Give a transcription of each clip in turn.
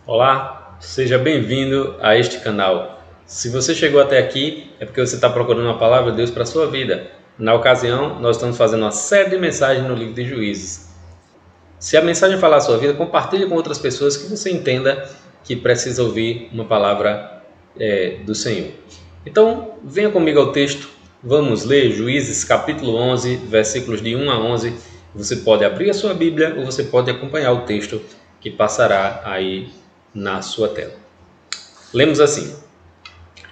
Olá, seja bem-vindo a este canal. Se você chegou até aqui, é porque você está procurando uma palavra de Deus para a sua vida. Na ocasião, nós estamos fazendo uma série de mensagens no livro de Juízes. Se a mensagem falar a sua vida, compartilhe com outras pessoas que você entenda que precisa ouvir uma palavra do Senhor. Então, venha comigo ao texto. Vamos ler Juízes capítulo 11, versículos de 1 a 11. Você pode abrir a sua Bíblia ou você pode acompanhar o texto que passará aí na sua tela. Lemos assim: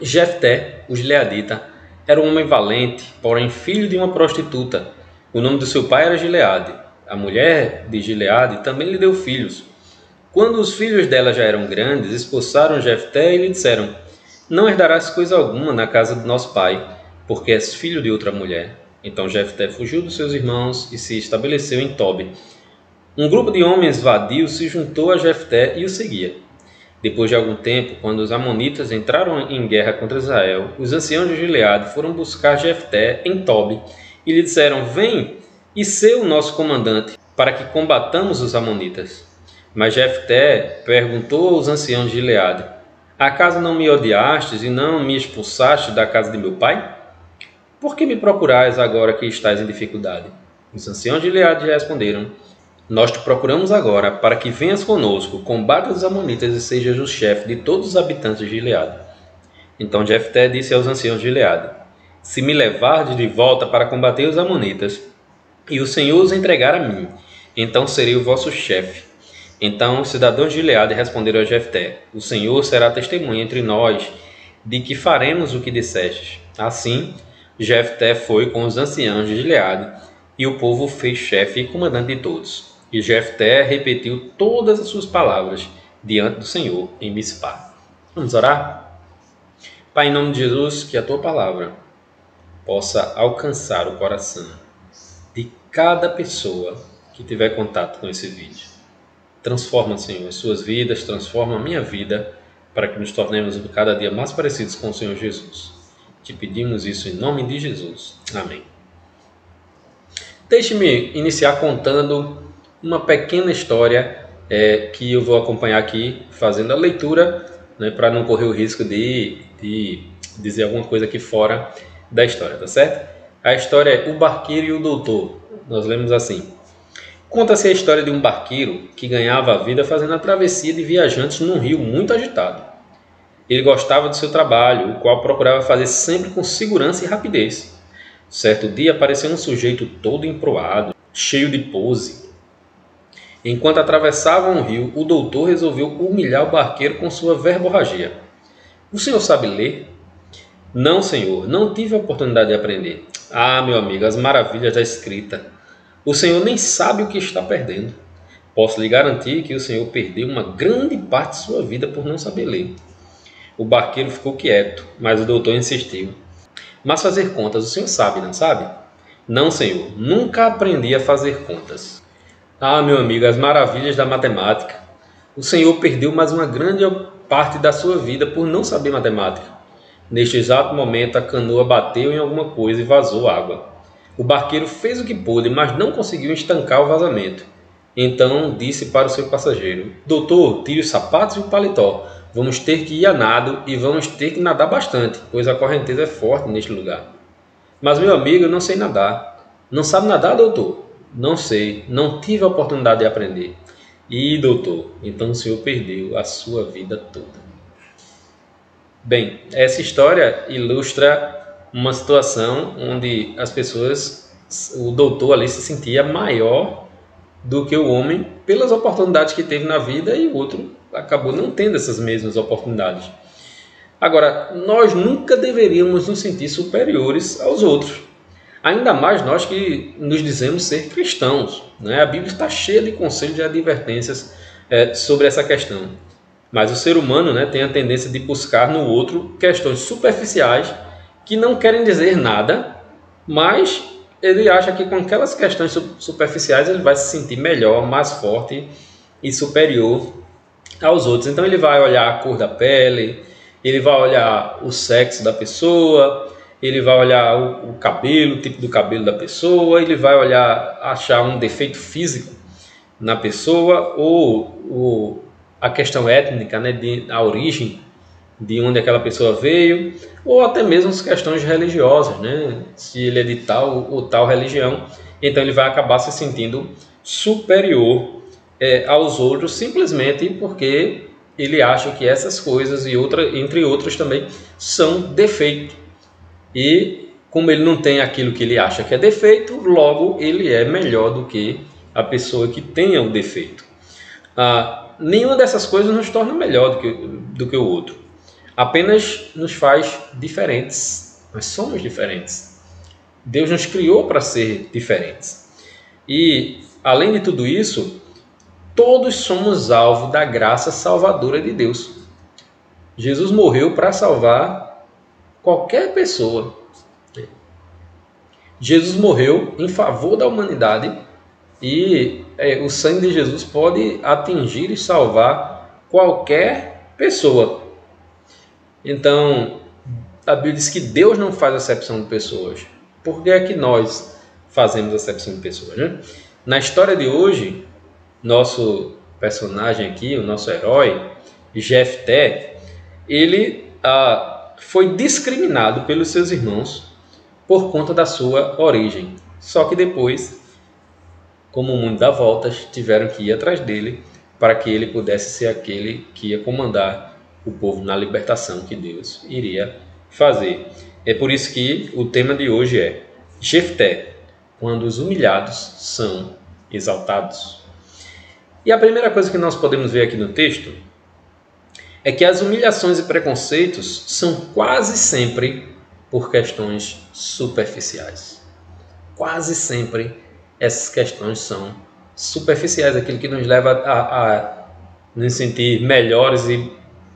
Jefté, o gileadita, era um homem valente, porém filho de uma prostituta. O nome do seu pai era Gileade. A mulher de Gileade também lhe deu filhos. Quando os filhos dela já eram grandes, expulsaram Jefté e lhe disseram: Não herdarás coisa alguma na casa de nosso pai, porque és filho de outra mulher. Então Jefté fugiu dos seus irmãos e se estabeleceu em Tobi. Um grupo de homens vadios se juntou a Jefté e o seguia. Depois de algum tempo, quando os amonitas entraram em guerra contra Israel, os anciãos de Gileade foram buscar Jefté em Tobi e lhe disseram: Vem e sê o nosso comandante, para que combatamos os amonitas. Mas Jefté perguntou aos anciãos de Gileade: Acaso não me odiastes e não me expulsaste da casa de meu pai? Por que me procurais agora que estás em dificuldade? Os anciãos de Gileade responderam: Nós te procuramos agora para que venhas conosco, combatas os amonitas e sejas o chefe de todos os habitantes de Gileade. Então Jefté disse aos anciãos de Gileade: Se me levardes de volta para combater os amonitas, e o Senhor os entregar a mim, então serei o vosso chefe. Então os cidadãos de Gileade responderam a Jefté: O Senhor será testemunha entre nós de que faremos o que dissestes. Assim, Jefté foi com os anciãos de Gileade, e o povo fez chefe e comandante de todos. E Jefté repetiu todas as suas palavras diante do Senhor em Mispá. Vamos orar? Pai, em nome de Jesus, que a tua palavra possa alcançar o coração de cada pessoa que tiver contato com esse vídeo. Transforma, Senhor, as suas vidas, transforma a minha vida, para que nos tornemos cada dia mais parecidos com o Senhor Jesus. Te pedimos isso em nome de Jesus. Amém. Deixe-me iniciar contando uma pequena história que eu vou acompanhar aqui, fazendo a leitura, né, para não correr o risco de dizer alguma coisa aqui fora da história, tá certo? A história é O Barqueiro e o Doutor. Nós lemos assim: Conta-se a história de um barqueiro que ganhava a vida fazendo a travessia de viajantes num rio muito agitado. Ele gostava do seu trabalho, o qual procurava fazer sempre com segurança e rapidez. Certo dia apareceu um sujeito todo emproado, cheio de pose. Enquanto atravessavam o rio, o doutor resolveu humilhar o barqueiro com sua verborragia. O senhor sabe ler? Não, senhor, não tive a oportunidade de aprender. Ah, meu amigo, as maravilhas da escrita. O senhor nem sabe o que está perdendo. Posso lhe garantir que o senhor perdeu uma grande parte de sua vida por não saber ler. O barqueiro ficou quieto, mas o doutor insistiu. Mas fazer contas o senhor sabe, não sabe? Não, senhor, nunca aprendi a fazer contas. Ah, meu amigo, as maravilhas da matemática. O senhor perdeu mais uma grande parte da sua vida por não saber matemática. Neste exato momento, a canoa bateu em alguma coisa e vazou água. O barqueiro fez o que pôde, mas não conseguiu estancar o vazamento. Então disse para o seu passageiro: Doutor, tire os sapatos e o paletó. Vamos ter que ir a nado e vamos ter que nadar bastante, pois a correnteza é forte neste lugar. Mas, meu amigo, eu não sei nadar. Não sabe nadar, doutor? Não sei, não tive a oportunidade de aprender. E, doutor, então o senhor perdeu a sua vida toda. Bem, essa história ilustra uma situação onde as pessoas, o doutor ali se sentia maior do que o homem pelas oportunidades que teve na vida e o outro acabou não tendo essas mesmas oportunidades. Agora, nós nunca deveríamos nos sentir superiores aos outros. Ainda mais nós que nos dizemos ser cristãos, né? A Bíblia está cheia de conselhos e advertências sobre essa questão. Mas o ser humano, né, tem a tendência de buscar no outro questões superficiais que não querem dizer nada, mas ele acha que com aquelas questões superficiais ele vai se sentir melhor, mais forte e superior aos outros. Então ele vai olhar a cor da pele, ele vai olhar o sexo da pessoa, ele vai olhar o cabelo, o tipo do cabelo da pessoa, ele vai olhar, achar um defeito físico na pessoa ou a questão étnica, né, a origem de onde aquela pessoa veio, ou até mesmo as questões religiosas, né, se ele é de tal ou tal religião, então ele vai acabar se sentindo superior aos outros simplesmente porque ele acha que essas coisas e entre outros também são defeito. E como ele não tem aquilo que ele acha que é defeito, logo ele é melhor do que a pessoa que tenha o defeito. Nenhuma dessas coisas nos torna melhor do que o outro. Apenas nos faz diferentes. Nós somos diferentes. Deus nos criou para ser diferentes. E, além de tudo isso, todos somos alvo da graça salvadora de Deus. Jesus morreu para salvar qualquer pessoa. Jesus morreu em favor da humanidade e o sangue de Jesus pode atingir e salvar qualquer pessoa. Então, a Bíblia diz que Deus não faz acepção de pessoas. Por que é que nós fazemos acepção de pessoas, né? Na história de hoje, nosso personagem aqui, o nosso herói, Jefté, ele foi discriminado pelos seus irmãos por conta da sua origem. Só que depois, como o mundo dá voltas, tiveram que ir atrás dele para que ele pudesse ser aquele que ia comandar o povo na libertação que Deus iria fazer. É por isso que o tema de hoje é Jefté, quando os humilhados são exaltados. E a primeira coisa que nós podemos ver aqui no texto é que as humilhações e preconceitos são quase sempre por questões superficiais. Quase sempre essas questões são superficiais, aquilo que nos leva a nos sentir melhores e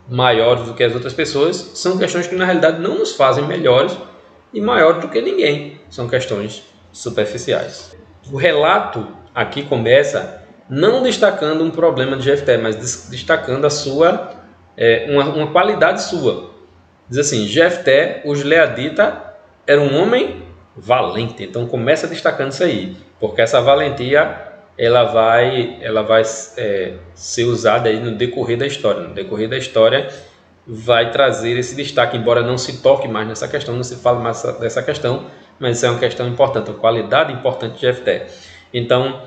maiores do que as outras pessoas, são questões que na realidade não nos fazem melhores e maiores do que ninguém, são questões superficiais. O relato aqui começa não destacando um problema de Jefté, mas destacando a sua uma qualidade sua. Diz assim: Jefté, o gileadita, era um homem valente. Então começa destacando isso aí, porque essa valentia ela vai ser usada aí no decorrer da história. No decorrer da história vai trazer esse destaque, embora não se toque mais nessa questão, não se fale mais dessa questão, mas isso é uma questão importante, uma qualidade importante de Jefté. Então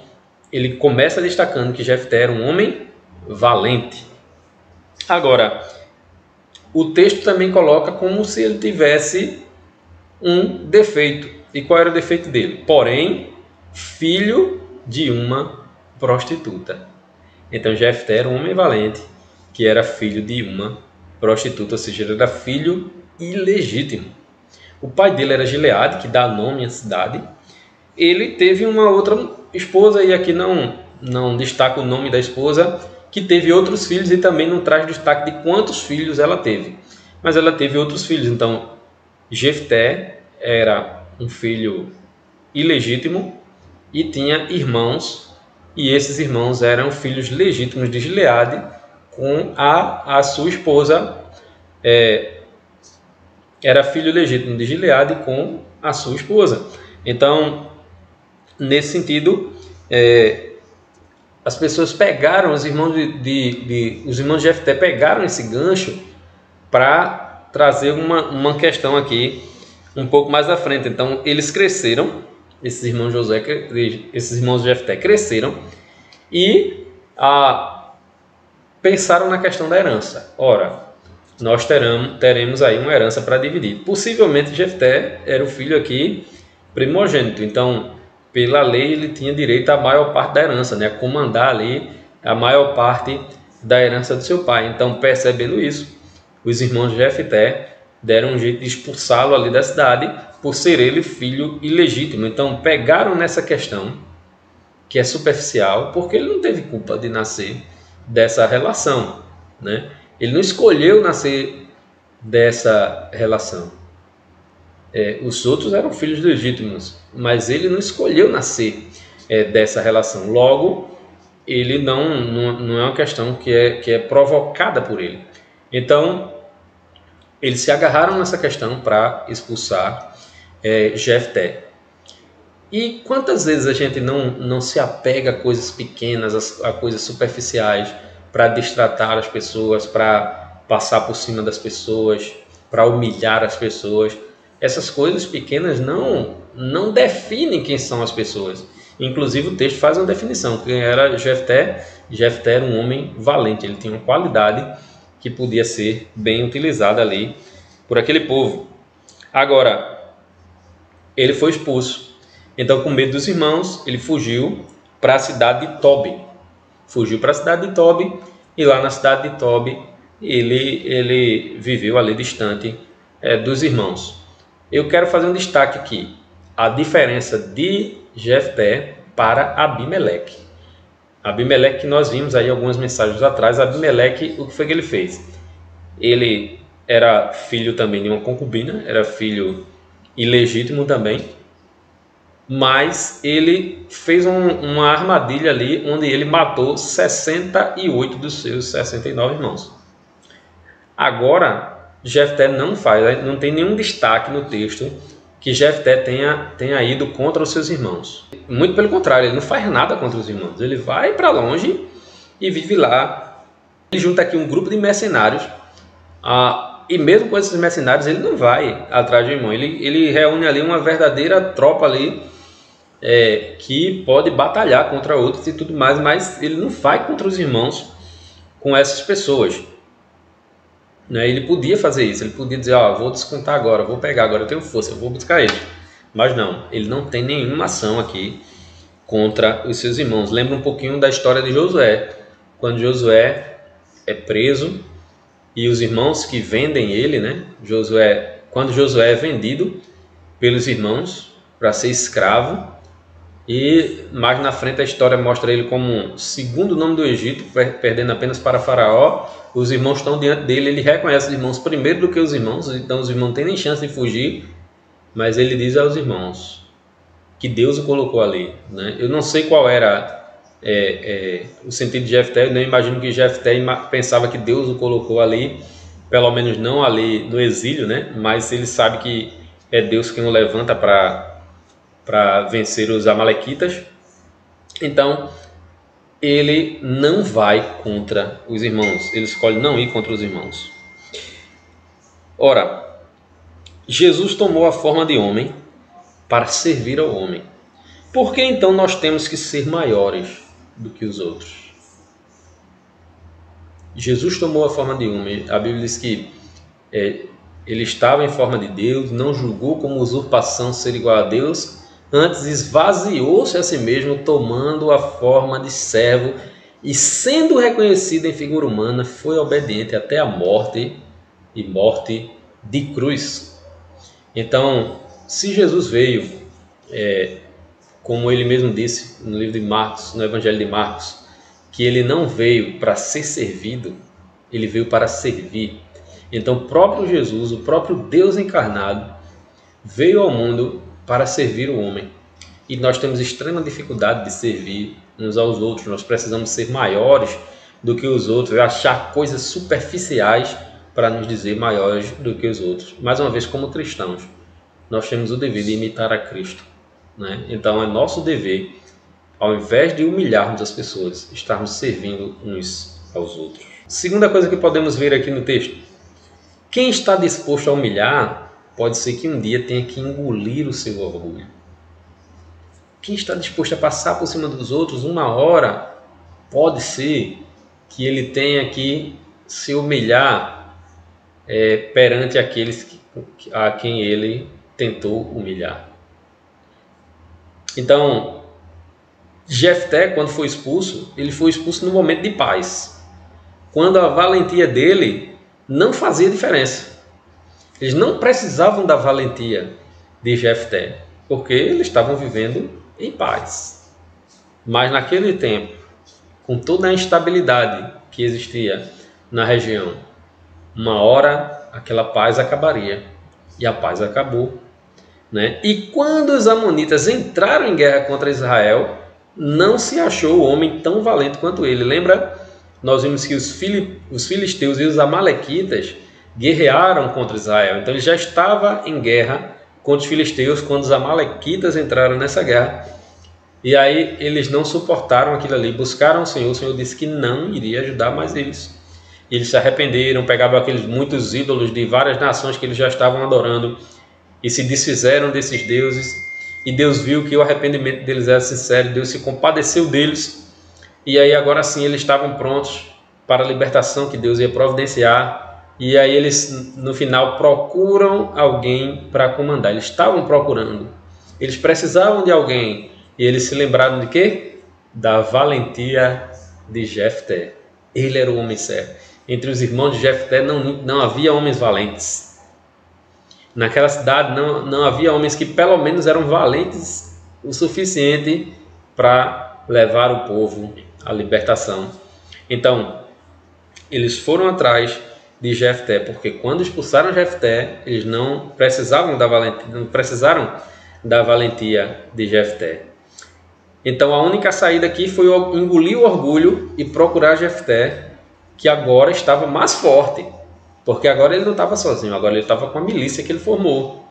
ele começa destacando que Jefté era um homem valente. Agora, o texto também coloca como se ele tivesse um defeito. E qual era o defeito dele? Porém, filho de uma prostituta. Então Jefté era um homem valente, que era filho de uma prostituta, ou seja, ele era filho ilegítimo. O pai dele era Gileade, que dá nome à cidade. Ele teve uma outra esposa, e aqui não destaca o nome da esposa, que teve outros filhos, e também não traz destaque de quantos filhos ela teve. Mas ela teve outros filhos. Então Jefté era um filho ilegítimo e tinha irmãos, e esses irmãos eram filhos legítimos de Gileade com a sua esposa. Era filho legítimo de Gileade com a sua esposa. Então, nesse sentido, as pessoas pegaram, os irmãos os irmãos de Jefté pegaram esse gancho para trazer uma questão aqui um pouco mais à frente. Então eles cresceram, esses irmãos de Jefté cresceram e pensaram na questão da herança. Ora, nós teremos aí uma herança para dividir. Possivelmente Jefté era o filho aqui primogênito, então pela lei ele tinha direito à maior parte da herança, né? A comandar ali a maior parte da herança do seu pai. Então, percebendo isso, os irmãos de Jefté deram um jeito de expulsá-lo ali da cidade por ser ele filho ilegítimo. Então pegaram nessa questão que é superficial, porque ele não teve culpa de nascer dessa relação, né? Ele não escolheu nascer dessa relação. Os outros eram filhos legítimos, mas ele não escolheu nascer dessa relação. Logo, ele não é uma questão que é provocada por ele. Então eles se agarraram nessa questão para expulsar Jefté. E quantas vezes a gente não se apega a coisas pequenas, a coisas superficiais, para destratar as pessoas, para passar por cima das pessoas, para humilhar as pessoas. Essas coisas pequenas não definem quem são as pessoas. Inclusive o texto faz uma definição. Quem era Jefté? Jefté era um homem valente, ele tinha uma qualidade que podia ser bem utilizada ali por aquele povo. Agora, ele foi expulso. Então, com medo dos irmãos, ele fugiu para a cidade de Tobi. Fugiu para a cidade de Tobi, e lá na cidade de Tobi ele viveu ali distante dos irmãos. Eu quero fazer um destaque aqui, a diferença de Jefté para Abimeleque. Abimeleque, que nós vimos aí algumas mensagens atrás, Abimeleque, o que foi que ele fez? Ele era filho também de uma concubina, era filho ilegítimo também, mas ele fez uma armadilha ali onde ele matou 68 dos seus 69 irmãos. Agora, Jefté não faz, não tem nenhum destaque no texto que Jefté tenha ido contra os seus irmãos. Muito pelo contrário, ele não faz nada contra os irmãos. Ele vai para longe e vive lá. Ele junta aqui um grupo de mercenários, e mesmo com esses mercenários ele não vai atrás do irmão. Ele reúne ali uma verdadeira tropa ali, que pode batalhar contra outros e tudo mais, mas ele não vai contra os irmãos com essas pessoas. Ele podia fazer isso, ele podia dizer, vou descontar agora, vou pegar agora, eu tenho força, eu vou buscar ele. Mas não, ele não tem nenhuma ação aqui contra os seus irmãos. Lembra um pouquinho da história de Josué, quando Josué é preso e os irmãos que vendem ele, quando Josué é vendido pelos irmãos para ser escravo, e mais na frente a história mostra ele como segundo nome do Egito, perdendo apenas para Faraó. Os irmãos estão diante dele, ele reconhece os irmãos primeiro do que os irmãos, então os irmãos não têm nem chance de fugir, mas ele diz aos irmãos que Deus o colocou ali. Eu não sei qual era o sentido de Jefté, eu não imagino que Jefté pensava que Deus o colocou ali, pelo menos não ali no exílio, mas ele sabe que é Deus quem o levanta para vencer os amalequitas. Então ele não vai contra os irmãos, ele escolhe não ir contra os irmãos. Ora, Jesus tomou a forma de homem para servir ao homem. Por que então nós temos que ser maiores do que os outros? Jesus tomou a forma de homem. A Bíblia diz que ele estava em forma de Deus, não julgou como usurpação ser igual a Deus, antes esvaziou-se a si mesmo, tomando a forma de servo, e sendo reconhecido em figura humana, foi obediente até a morte, e morte de cruz. Então, se Jesus veio, como ele mesmo disse no livro de Marcos, no Evangelho de Marcos, que ele não veio para ser servido, ele veio para servir. Então, o próprio Jesus, o próprio Deus encarnado, veio ao mundo para servir o homem. E nós temos extrema dificuldade de servir uns aos outros. Nós precisamos ser maiores do que os outros, achar coisas superficiais para nos dizer maiores do que os outros. Mais uma vez, como cristãos, nós temos o dever de imitar a Cristo, Então é nosso dever, ao invés de humilharmos as pessoas, estarmos servindo uns aos outros. Segunda coisa que podemos ver aqui no texto: quem está disposto a humilhar, pode ser que um dia tenha que engolir o seu orgulho. Quem está disposto a passar por cima dos outros, uma hora, pode ser que ele tenha que se humilhar perante aqueles a quem ele tentou humilhar. Então, Jefté, quando foi expulso, ele foi expulso no momento de paz, quando a valentia dele não fazia diferença. Eles não precisavam da valentia de Jefté, porque eles estavam vivendo em paz. Mas naquele tempo, com toda a instabilidade que existia na região, uma hora aquela paz acabaria. E a paz acabou. E quando os amonitas entraram em guerra contra Israel, não se achou homem tão valente quanto ele. Lembra? Nós vimos que os filisteus e os amalequitas guerrearam contra Israel. Então ele já estava em guerra contra os filisteus quando os amalequitas entraram nessa guerra. E aí eles não suportaram aquilo ali, buscaram o Senhor disse que não iria ajudar mais eles. Eles se arrependeram, pegavam aqueles muitos ídolos de várias nações que eles já estavam adorando e se desfizeram desses deuses. E Deus viu que o arrependimento deles era sincero, Deus se compadeceu deles. E aí agora sim eles estavam prontos para a libertação que Deus ia providenciar. E aí eles no final procuram alguém para comandar. Eles estavam procurando. Eles precisavam de alguém. E eles se lembraram de quê? Da valentia de Jefté. Ele era o homem certo. Entre os irmãos de Jefté não havia homens valentes. Naquela cidade não havia homens que pelo menos eram valentes o suficiente para levar o povo à libertação. Então, eles foram atrás de Jefté, porque quando expulsaram Jefté, eles não precisaram da valentia de Jefté. Então, a única saída aqui foi engolir o orgulho e procurar Jefté, que agora estava mais forte. Porque agora ele não estava sozinho, agora ele estava com a milícia que ele formou.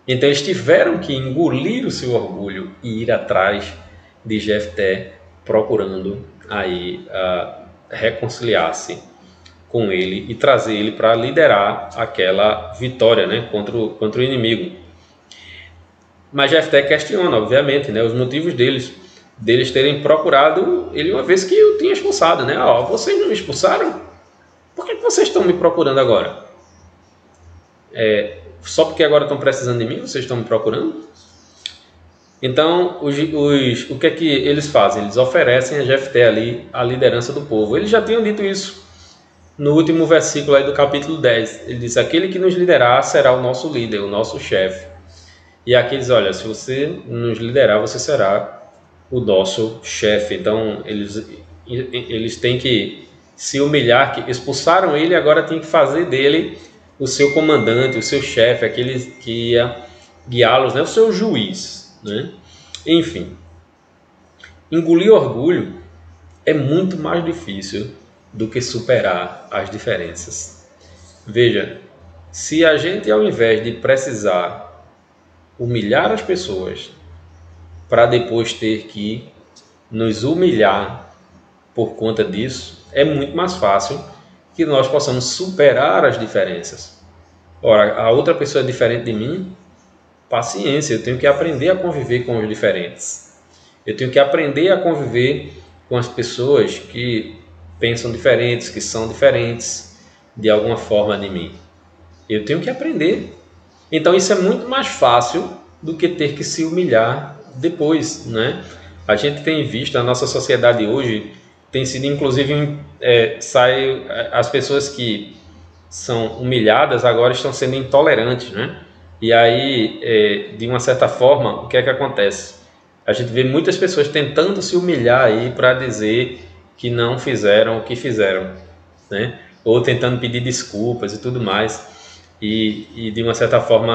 Então eles tiveram que engolir o seu orgulho e ir atrás de Jefté, procurando aí reconciliar-se com ele e trazer ele para liderar aquela vitória, né, contra o inimigo. Mas Jefté questiona, obviamente, né, os motivos deles terem procurado ele uma vez que o tinha expulsado, né? Vocês não me expulsaram? Por que vocês estão me procurando agora? Só porque agora estão precisando de mim, vocês estão me procurando? Então, o que é que eles fazem? Eles oferecem a Jefté ali a liderança do povo. Eles já tinham dito isso no último versículo aí do capítulo 10. Ele diz, aquele que nos liderar será o nosso líder, o nosso chefe. E aqui eles, olha, se você nos liderar, você será o nosso chefe. Então, eles têm que se humilhar, que expulsaram ele, agora tem que fazer dele o seu comandante, o seu chefe, aquele que ia guiá-los, né? O seu juiz, né? Enfim, engolir orgulho é muito mais difícil do que superar as diferenças. Veja, se a gente, ao invés de precisar humilhar as pessoas para depois ter que nos humilhar por conta disso, é muito mais fácil que nós possamos superar as diferenças. Ora, a outra pessoa é diferente de mim, paciência, eu tenho que aprender a conviver com os diferentes. Eu tenho que aprender a conviver com as pessoas que pensam diferentes, que são diferentes de alguma forma de mim. Eu tenho que aprender. Então isso é muito mais fácil do que ter que se humilhar depois, né? A gente tem visto, a nossa sociedade hoje tem sido, inclusive, as pessoas que são humilhadas agora estão sendo intolerantes, né? E aí, de uma certa forma, o que é que acontece? A gente vê muitas pessoas tentando se humilhar aí para dizer que não fizeram o que fizeram, né? Ou tentando pedir desculpas e tudo mais. E de uma certa forma,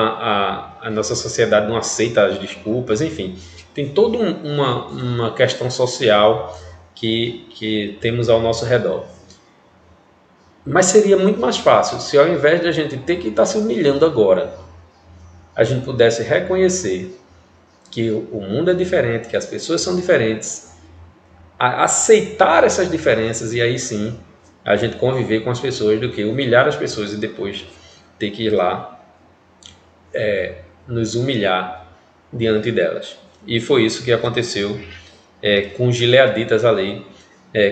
a nossa sociedade não aceita as desculpas, enfim. Tem toda uma questão social que temos ao nosso redor. Mas seria muito mais fácil se, ao invés de a gente ter que estar se humilhando agora, a gente pudesse reconhecer que o mundo é diferente, que as pessoas são diferentes, aceitar essas diferenças e aí sim a gente conviver com as pessoas, do que humilhar as pessoas e depois ter que ir lá nos humilhar diante delas. E foi isso que aconteceu com os gileaditas ali,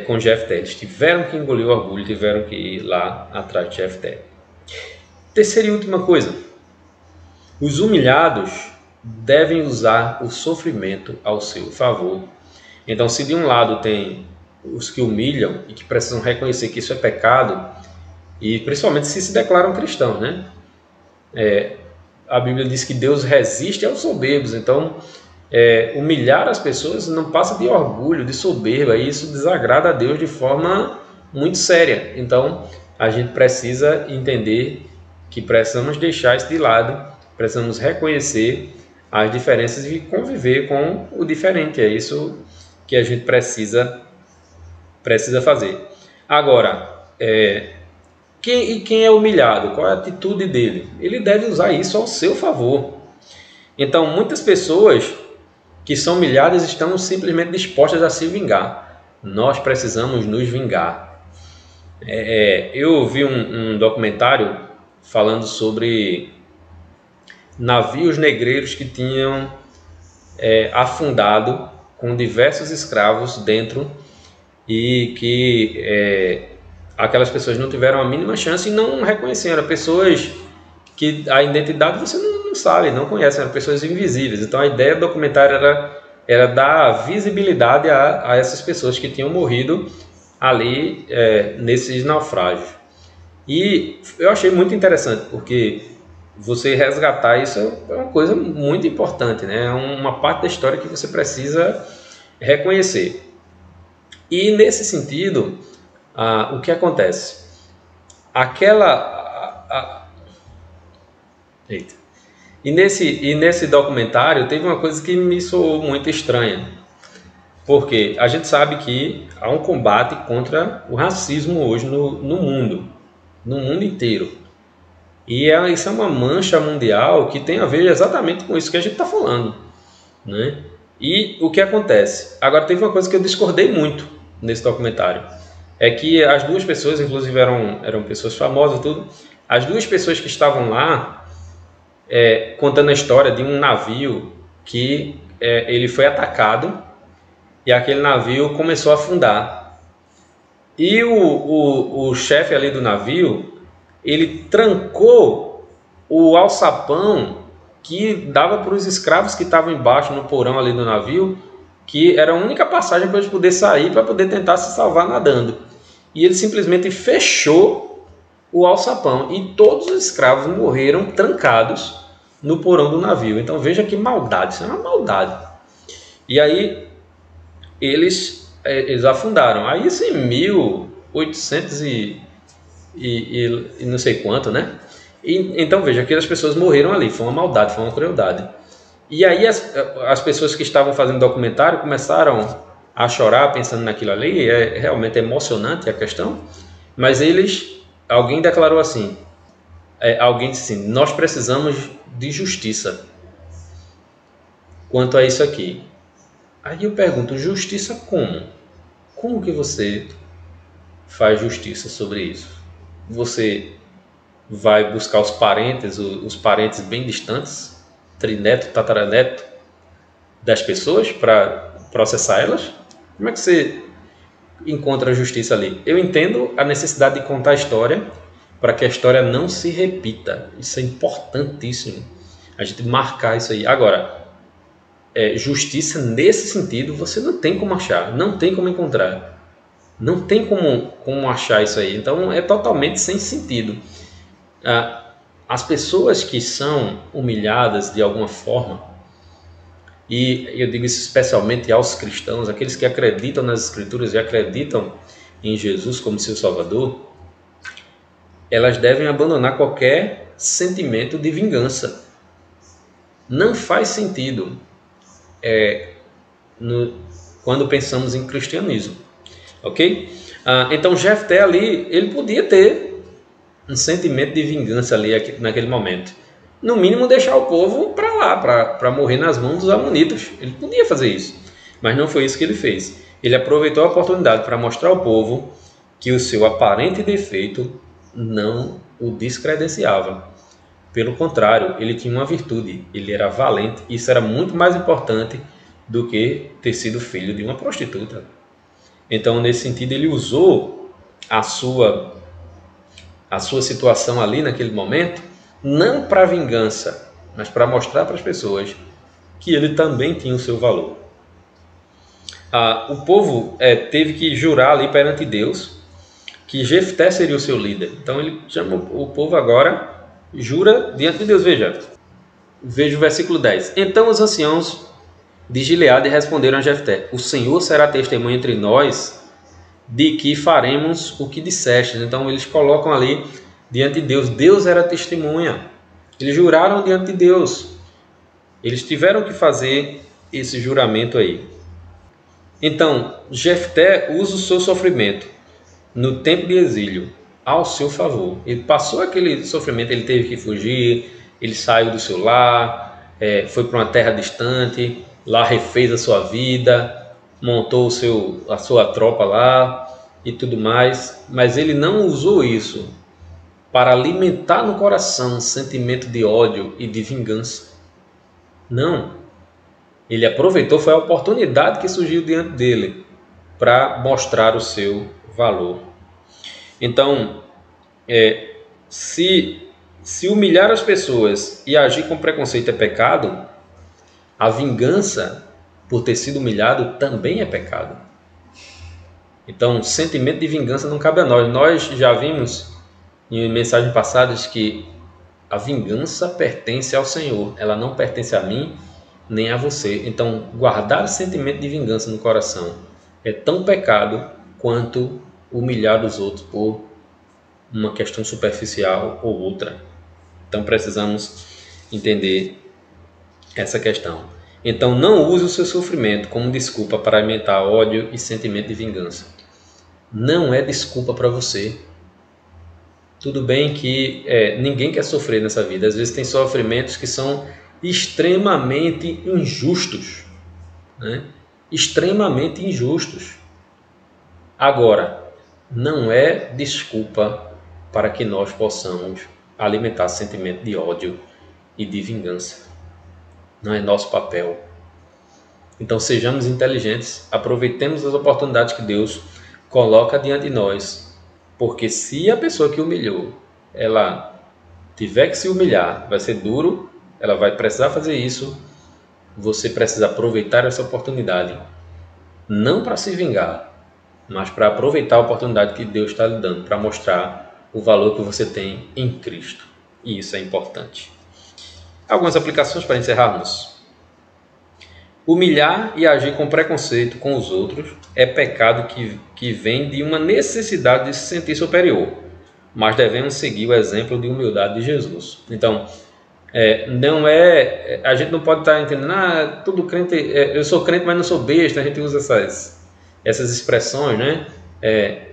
com Jefté. Eles tiveram que engolir o orgulho, tiveram que ir lá atrás de Jefté. Terceira e última coisa, os humilhados devem usar o sofrimento ao seu favor. Então, se de um lado tem os que humilham e que precisam reconhecer que isso é pecado, e principalmente se declaram cristãos, né? A Bíblia diz que Deus resiste aos soberbos, então humilhar as pessoas não passa de orgulho, de soberba, e isso desagrada a Deus de forma muito séria. Então a gente precisa entender que precisamos deixar isso de lado, precisamos reconhecer as diferenças e conviver com o diferente. É isso que a gente precisa fazer. Agora, quem é humilhado? Qual é a atitude dele? Ele deve usar isso ao seu favor. Então, muitas pessoas que são humilhadas estão simplesmente dispostas a se vingar. Nós precisamos nos vingar. Eu vi um documentário falando sobre navios negreiros que tinham afundado com diversos escravos dentro e que aquelas pessoas não tiveram a mínima chance e não reconheceram. Pessoas que a identidade você não sabe, não conhece, eram pessoas invisíveis. Então a ideia do documentário era dar visibilidade a essas pessoas que tinham morrido ali nesses naufrágios. E eu achei muito interessante, porque você resgatar isso é uma coisa muito importante, né? É uma parte da história que você precisa reconhecer. E nesse sentido, o que acontece? Eita. E nesse documentário teve uma coisa que me soou muito estranha, porque a gente sabe que há um combate contra o racismo hoje no mundo inteiro. E isso é uma mancha mundial que tem a ver exatamente com isso que a gente está falando, né? E o que acontece? Agora, teve uma coisa que eu discordei muito nesse documentário. É que as duas pessoas, inclusive eram pessoas famosas e tudo, as duas pessoas que estavam lá contando a história de um navio que ele foi atacado e aquele navio começou a afundar. E o chefe ali do navio, ele trancou o alçapão que dava para os escravos que estavam embaixo no porão ali do navio, que era a única passagem para eles poderem sair, para poder tentar se salvar nadando. E ele simplesmente fechou o alçapão e todos os escravos morreram trancados no porão do navio. Então veja que maldade, isso é uma maldade. E aí eles afundaram. Aí isso em 1800 e não sei quanto, né? Então veja que as pessoas morreram ali, foi uma maldade, foi uma crueldade. E aí as pessoas que estavam fazendo documentário começaram a chorar pensando naquilo ali. Realmente emocionante a questão, mas alguém declarou assim, alguém disse assim: nós precisamos de justiça quanto a isso aqui. Aí eu pergunto, justiça como? Como que você faz justiça sobre isso? Você vai buscar os parentes bem distantes, trineto, tataraneto das pessoas para processar elas? Como é que você encontra a justiça ali? Eu entendo a necessidade de contar a história para que a história não se repita. Isso é importantíssimo, a gente marcar isso aí. Agora, justiça nesse sentido você não tem como achar, não tem como encontrar, não tem como achar isso aí. Então é totalmente sem sentido. As pessoas que são humilhadas de alguma forma, e eu digo isso especialmente aos cristãos, aqueles que acreditam nas Escrituras e acreditam em Jesus como seu Salvador, elas devem abandonar qualquer sentimento de vingança. Não faz sentido quando pensamos em cristianismo, ok? Então Jefté ali, ele podia ter um sentimento de vingança ali naquele momento. No mínimo deixar o povo para lá, para morrer nas mãos dos amonitas. Ele podia fazer isso, mas não foi isso que ele fez. Ele aproveitou a oportunidade para mostrar ao povo que o seu aparente defeito não o descredenciava. Pelo contrário, ele tinha uma virtude, ele era valente. Isso era muito mais importante do que ter sido filho de uma prostituta. Então, nesse sentido, ele usou a sua situação ali naquele momento, não para vingança, mas para mostrar para as pessoas que ele também tinha o seu valor. O povo teve que jurar ali perante Deus que Jefté seria o seu líder. Então ele chama o povo agora, jura diante de Deus. Veja o versículo 10. Então os anciãos de Gileade responderam a Jefté: o Senhor será testemunha entre nós de que faremos o que disseste. Então eles colocam ali diante de Deus. Deus era testemunha. Eles juraram diante de Deus. Eles tiveram que fazer esse juramento aí. Então Jefté usa o seu sofrimento no tempo de exílio ao seu favor. Ele passou aquele sofrimento, ele teve que fugir, ele saiu do seu lar, foi para uma terra distante, lá refez a sua vida, montou a sua tropa lá e tudo mais, mas ele não usou isso para alimentar no coração um sentimento de ódio e de vingança. Não. Ele aproveitou, foi a oportunidade que surgiu diante dele para mostrar o seu valor. Então, se humilhar as pessoas e agir com preconceito é pecado, a vingança por ter sido humilhado também é pecado. Então, sentimento de vingança não cabe a nós. Nós já vimos em mensagens passadas que a vingança pertence ao Senhor. Ela não pertence a mim nem a você. Então, guardar sentimento de vingança no coração é tão pecado quanto humilhar os outros por uma questão superficial ou outra. Então, precisamos entender essa questão. Então, não use o seu sofrimento como desculpa para alimentar ódio e sentimento de vingança. Não é desculpa para você. Tudo bem que ninguém quer sofrer nessa vida. Às vezes tem sofrimentos que são extremamente injustos, né? Extremamente injustos. Agora, não é desculpa para que nós possamos alimentar sentimento de ódio e de vingança. Não é nosso papel. Então sejamos inteligentes, aproveitemos as oportunidades que Deus coloca diante de nós, porque se a pessoa que humilhou, ela tiver que se humilhar, vai ser duro, ela vai precisar fazer isso, você precisa aproveitar essa oportunidade, não para se vingar, mas para aproveitar a oportunidade que Deus está lhe dando, para mostrar o valor que você tem em Cristo. E isso é importante. Algumas aplicações para encerrarmos. Humilhar e agir com preconceito com os outros é pecado que vem de uma necessidade de se sentir superior, mas devemos seguir o exemplo de humildade de Jesus. Então, a gente não pode estar entendendo, tudo crente, eu sou crente, mas não sou besta. A gente usa essas expressões, né?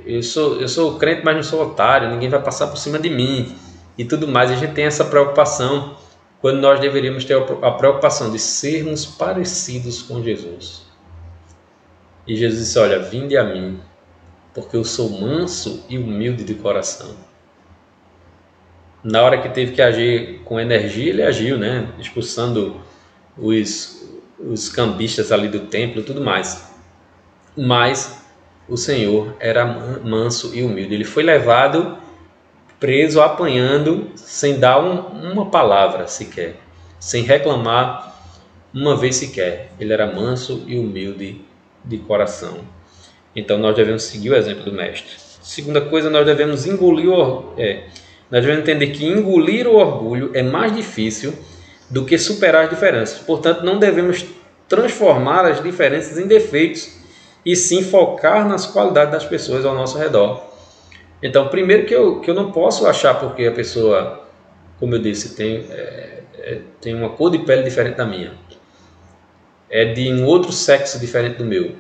Eu sou crente, mas não sou otário, ninguém vai passar por cima de mim e tudo mais. A gente tem essa preocupação quando nós deveríamos ter a preocupação de sermos parecidos com Jesus. E Jesus disse, olha, vinde a mim, porque eu sou manso e humilde de coração. Na hora que teve que agir com energia, ele agiu, né? Expulsando os cambistas ali do templo e tudo mais. Mas o Senhor era manso e humilde. Ele foi levado, preso, apanhando, sem dar uma palavra sequer, sem reclamar uma vez sequer. Ele era manso e humilde de coração. Então nós devemos seguir o exemplo do Mestre. Segunda coisa, nós devemos nós devemos entender que engolir o orgulho é mais difícil do que superar as diferenças. Portanto, não devemos transformar as diferenças em defeitos, e sim focar nas qualidades das pessoas ao nosso redor. Então, primeiro que eu não posso achar porque a pessoa, como eu disse, tem uma cor de pele diferente da minha, é de um outro sexo diferente do meu,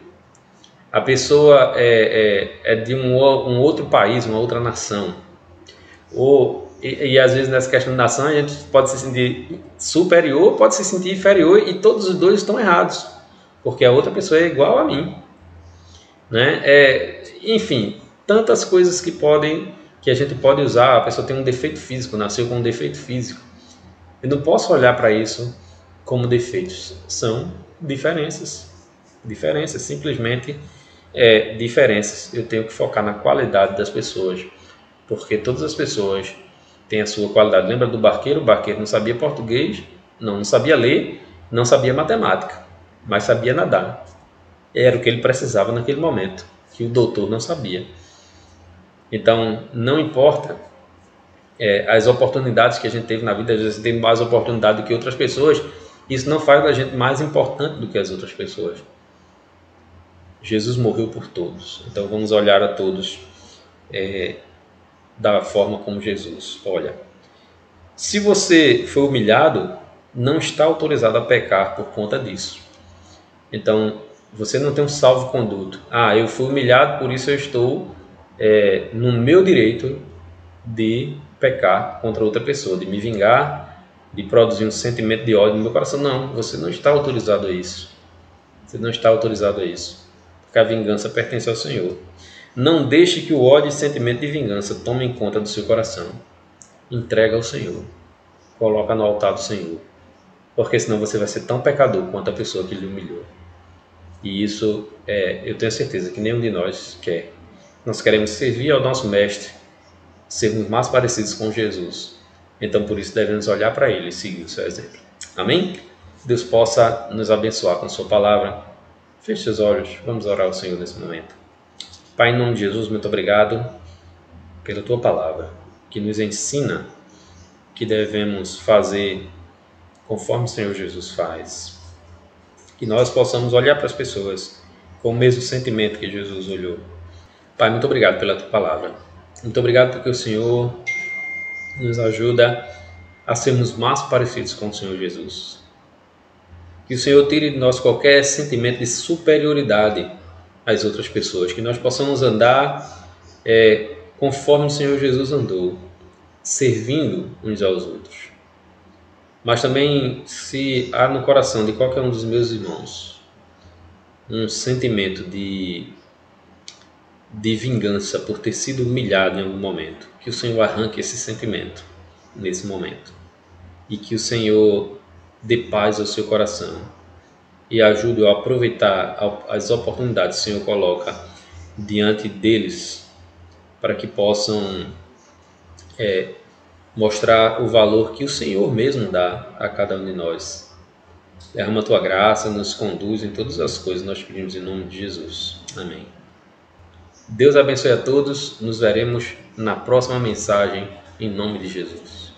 a pessoa é de um outro país, uma outra nação, e às vezes nessa questão de nação a gente pode se sentir superior, pode se sentir inferior, e todos os dois estão errados, porque a outra pessoa é igual a mim, né? Enfim, tantas coisas que a gente pode usar. A pessoa tem um defeito físico, nasceu com um defeito físico. Eu não posso olhar para isso como defeitos, são diferenças, simplesmente diferenças. Eu tenho que focar na qualidade das pessoas, porque todas as pessoas têm a sua qualidade. Lembra do barqueiro? O barqueiro não sabia português, não sabia ler, não sabia matemática, mas sabia nadar. Era o que ele precisava naquele momento, que o doutor não sabia. Então, não importa as oportunidades que a gente teve na vida, às vezes tem mais oportunidade do que outras pessoas, isso não faz da gente mais importante do que as outras pessoas. Jesus morreu por todos, então vamos olhar a todos da forma como Jesus olha. Se você foi humilhado, não está autorizado a pecar por conta disso. Então, você não tem um salvo-conduto. Eu fui humilhado, por isso eu estou no meu direito de pecar contra outra pessoa, de me vingar, de produzir um sentimento de ódio no meu coração. Não, você não está autorizado a isso. Você não está autorizado a isso, porque a vingança pertence ao Senhor. Não deixe que o ódio e sentimento de vingança tomem conta do seu coração. Entrega ao Senhor. Coloca no altar do Senhor. Porque senão você vai ser tão pecador quanto a pessoa que lhe humilhou. E isso, eu tenho certeza que nenhum de nós quer. Nós queremos servir ao nosso Mestre, sermos mais parecidos com Jesus. Então, por isso, devemos olhar para Ele e seguir o seu exemplo. Amém? Deus possa nos abençoar com sua palavra. Feche seus olhos, vamos orar ao Senhor nesse momento. Pai, em nome de Jesus, muito obrigado pela tua palavra, que nos ensina que devemos fazer conforme o Senhor Jesus faz. Que nós possamos olhar para as pessoas com o mesmo sentimento que Jesus olhou. Pai, muito obrigado pela tua palavra. Muito obrigado porque o Senhor nos ajuda a sermos mais parecidos com o Senhor Jesus. Que o Senhor tire de nós qualquer sentimento de superioridade às outras pessoas. Que nós possamos andar conforme o Senhor Jesus andou, servindo uns aos outros. Mas também, se há no coração de qualquer um dos meus irmãos um sentimento de vingança por ter sido humilhado em algum momento, que o Senhor arranque esse sentimento nesse momento. E que o Senhor dê paz ao seu coração e ajude-o a aproveitar as oportunidades que o Senhor coloca diante deles para que possam mostrar o valor que o Senhor mesmo dá a cada um de nós. Derrama a tua graça, nos conduz em todas as coisas, nós pedimos em nome de Jesus. Amém. Deus abençoe a todos, nos veremos na próxima mensagem, em nome de Jesus.